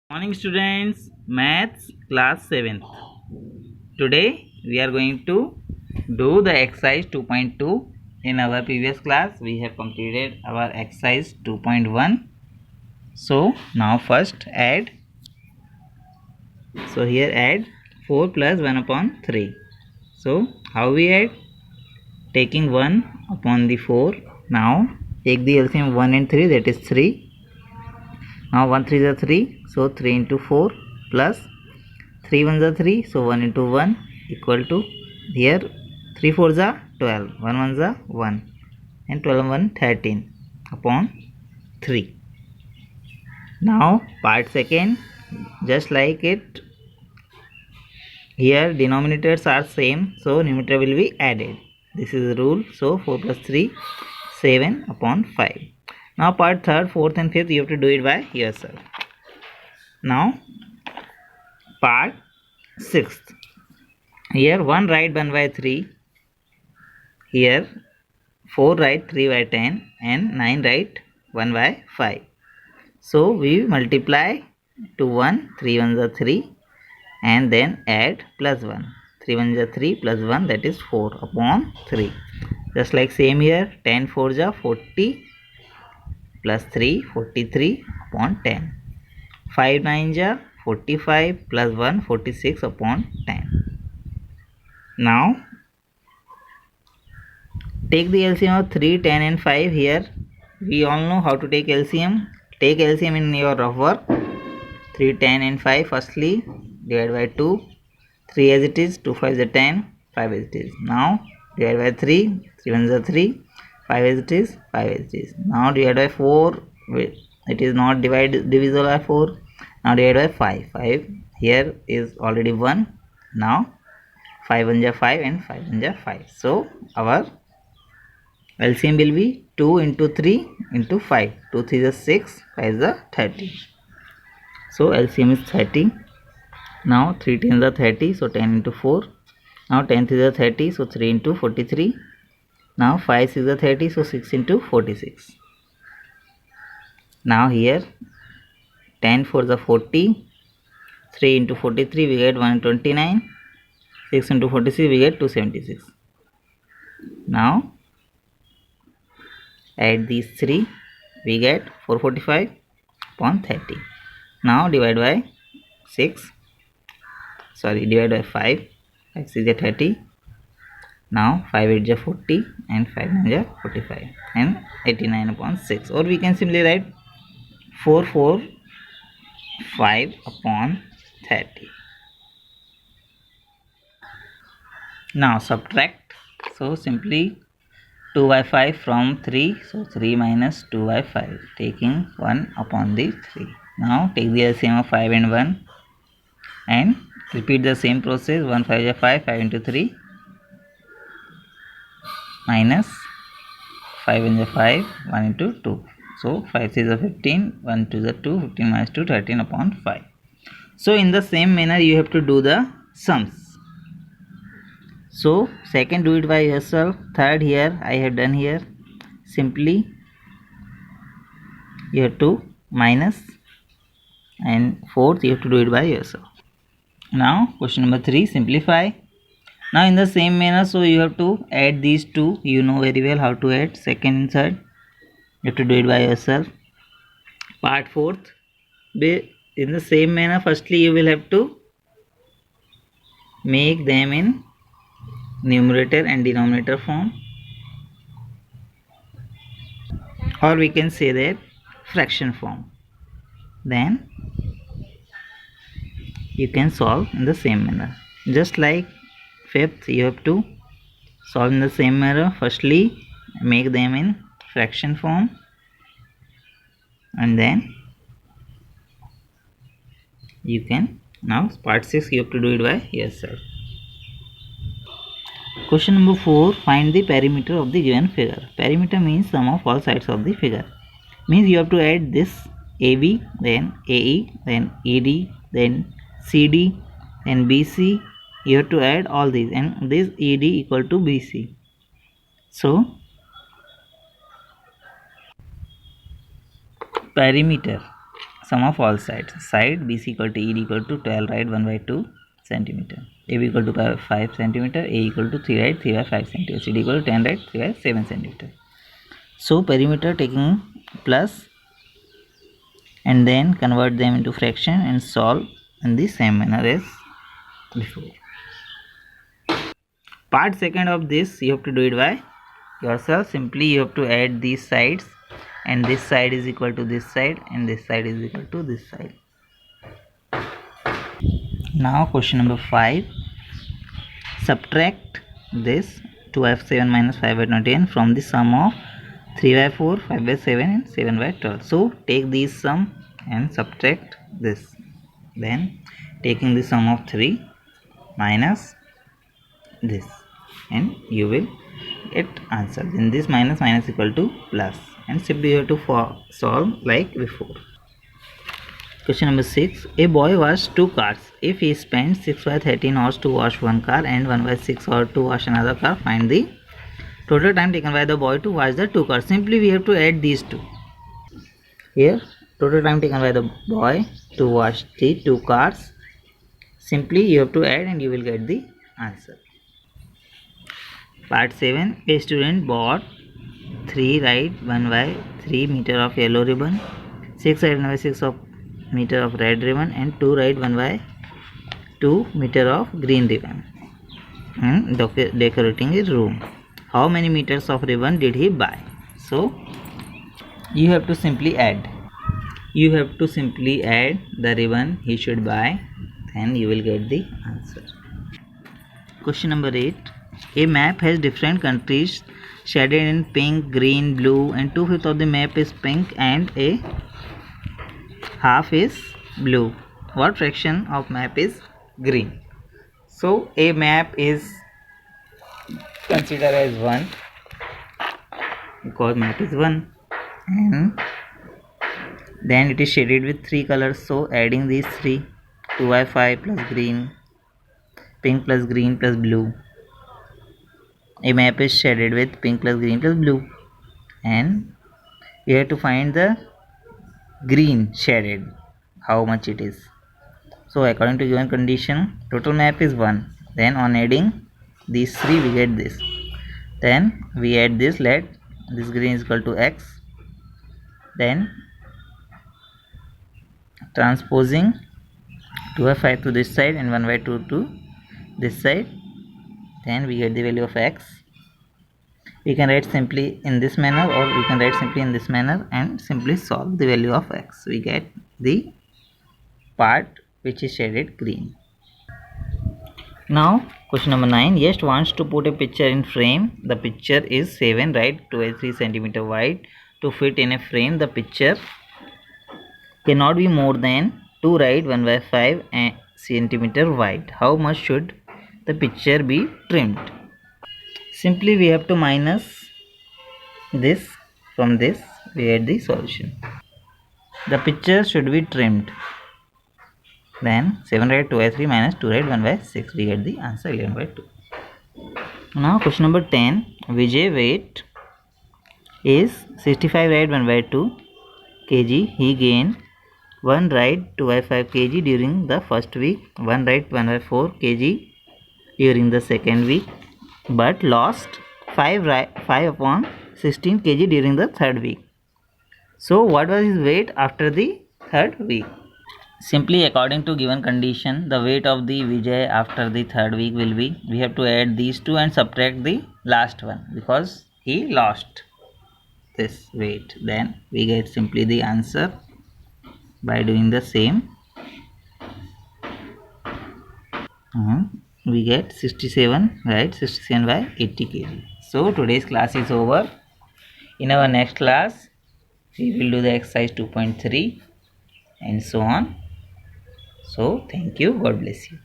Morning students, maths class 7th. Today we are going to do the exercise 2.2. In our previous class we have completed our exercise 2.1. So now first add. So here add 4 plus 1 upon 3. So how we add? Taking 1 upon the 4. Now take the LCM 1 and 3, that is 3. Now 1 3 is 3, so 3 into 4 plus 3 1 is 3, so 1 into 1 equal to, here 3 4 is 12, 1 1 is 1 and 12 1 13 upon 3. Now part second, just like it, here denominators are same, so numerator will be added. This is the rule. So 4 plus 3 7 upon 5. Now part third, fourth and fifth you have to do it by yourself. Now part sixth, here 1 write 1 by 3, here 4 write 3 by 10 and 9 write 1 by 5. So we multiply to 1, 3 1 is 3 and then add plus 1, 3 1 is 3 plus 1, that is 4 upon 3. Just like same here, 10 4 is 40 plus 3 43 upon 10, 5 9 is 45 plus 1 46 upon 10. Now take the LCM of 3 10 and 5. Here we all know how to take LCM. Take LCM in your rough work. 3 10 and 5, firstly divide by 2, 3 as it is, 2 5 is 10, 5 as it is. Now divide by 3, 3 1 is 3, 5 as it is, 5 as it is. Now divide by 4, it is not divisible by 4. Now divide by 5, 5 here is already 1. Now 5 1 is 5 and 5 1 is 5. So our LCM will be 2 into 3 into 5. 2 3 is 6, 5 is 30. So LCM is 30. Now 3 10 is 30, so 10 into 4. Now 10 3 is 30, so 3 into 43. Now 5 6 is 30, so 6 into 46. Now here 10 4 is 40, 3 into 43 we get 129, 6 into 46 we get 276. Now add these 3, we get 445 upon 30. Now divide by 6, divide by 5, 5 6 is 30. Now 5 8 is 40 and 5 9 is 45 and 89 upon 6, or we can simply write 445 upon 30. Now subtract. So simply 2 by 5 from 3, so 3 minus 2 by 5, taking 1 upon the 3. Now take the LCM of 5 and 1 and repeat the same process. 1 5 is 5, 5 into 3 minus 5 into 5, 1 into 2. So 5 6 is 15, 1 2 is 2, 15 minus 2, 13 upon 5. So in the same manner you have to do the sums. So second, do it by yourself. Third, here I have done here. Simply you have to minus, and fourth you have to do it by yourself. Now question number 3, simplify. Now in the same manner, so you have to add these two. You know very well how to add second and third. You have to do it by yourself. Part fourth, in the same manner, firstly you will have to make them in numerator and denominator form, or we can say that fraction form. Then you can solve in the same manner. Just like fifth, you have to solve in the same manner. Firstly make them in fraction form, and then you can, now part 6 you have to do it by yourself. Question number 4, find the perimeter of the given figure. Perimeter means sum of all sides of the figure. Means you have to add this AB, then AE, then ED, then CD, then BC. You have to add all these, and this ED equal to BC. So perimeter, sum of all sides. Side BC equal to ED equal to 12, right, 1 by 2 centimeter. AB equal to 5 centimeter. A equal to 3, right, 3 by 5 centimeter. CD equal to 10, right, 3 by 7 centimeter. So perimeter taking plus and then convert them into fraction and solve in the same manner as before. Part second of this, you have to do it by yourself. Simply you have to add these sides, and this side is equal to this side and this side is equal to this side. Now question number 5, subtract this 2f7 minus 5 by 20 from the sum of 3 by 4, 5 by 7 and 7 by 12. So take these sum and subtract this, then taking the sum of 3 minus this, and you will get answer. Then this minus equal to plus, and simply you have to solve like before. Question number 6, a boy washes 2 cars. If he spends 6 by 13 hours to wash one car and 1 by 6 hours to wash another car, find the total time taken by the boy to wash the 2 cars. Simply we have to add these two. Here total time taken by the boy to wash the 2 cars. Simply you have to add and you will get the answer. Part 7, a student bought 3 right 1 by 3 meter of yellow ribbon, 6 right 1 by 6 of meter of red ribbon and 2 right 1 by 2 meter of green ribbon, and decorating his room. How many meters of ribbon did he buy? So you have to simply add. You have to simply add the ribbon he should buy, then you will get the answer. Question number 8, a map has different countries shaded in pink, green, blue, and 2/5 of the map is pink and a half is blue. What fraction of map is green? So a map is considered as 1 because map is 1, and then it is shaded with 3 colors. So adding these 3, 2 by 5 plus green, pink plus green plus blue. A map is shaded with pink plus green plus blue, and you have to find the green shaded, how much it is. So according to given condition, total map is 1. Then on adding these 3 we get this. Then we add this, let this green is equal to x. Then transposing 2 by 5 to this side and 1 by 2 to this side, then we get the value of x. We can write simply in this manner or we can write simply in this manner and simply solve the value of x. We get the part which is shaded green. Now question number 9, Yes wants to put a picture in frame. The picture is 7 right 2 by 3 centimeter wide. To fit in a frame, the picture cannot be more than 2 right 1 by 5 centimeter wide. How much should the picture be trimmed? Simply we have to minus this from this, we get the solution. The picture should be trimmed. Then 7 right 2 by 3 minus 2 right 1 by 6, we get the answer 11 by 2. Now question number 10, Vijay weight is 65 right 1 by 2 kg. He gained 1 right 2 by 5 kg during the first week, 1 right 1 by 4 kg during the second week, but lost 5 upon 16 kg during the third week. So what was his weight after the third week? Simply according to given condition, the weight of the Vijay after the third week will be, we have to add these two and subtract the last one because he lost this weight. Then we get simply the answer by doing the same. We get 67 right 67 by 80 kg. So today's class is over. In our next class we will do the exercise 2.3 and so on. So thank you, God bless you.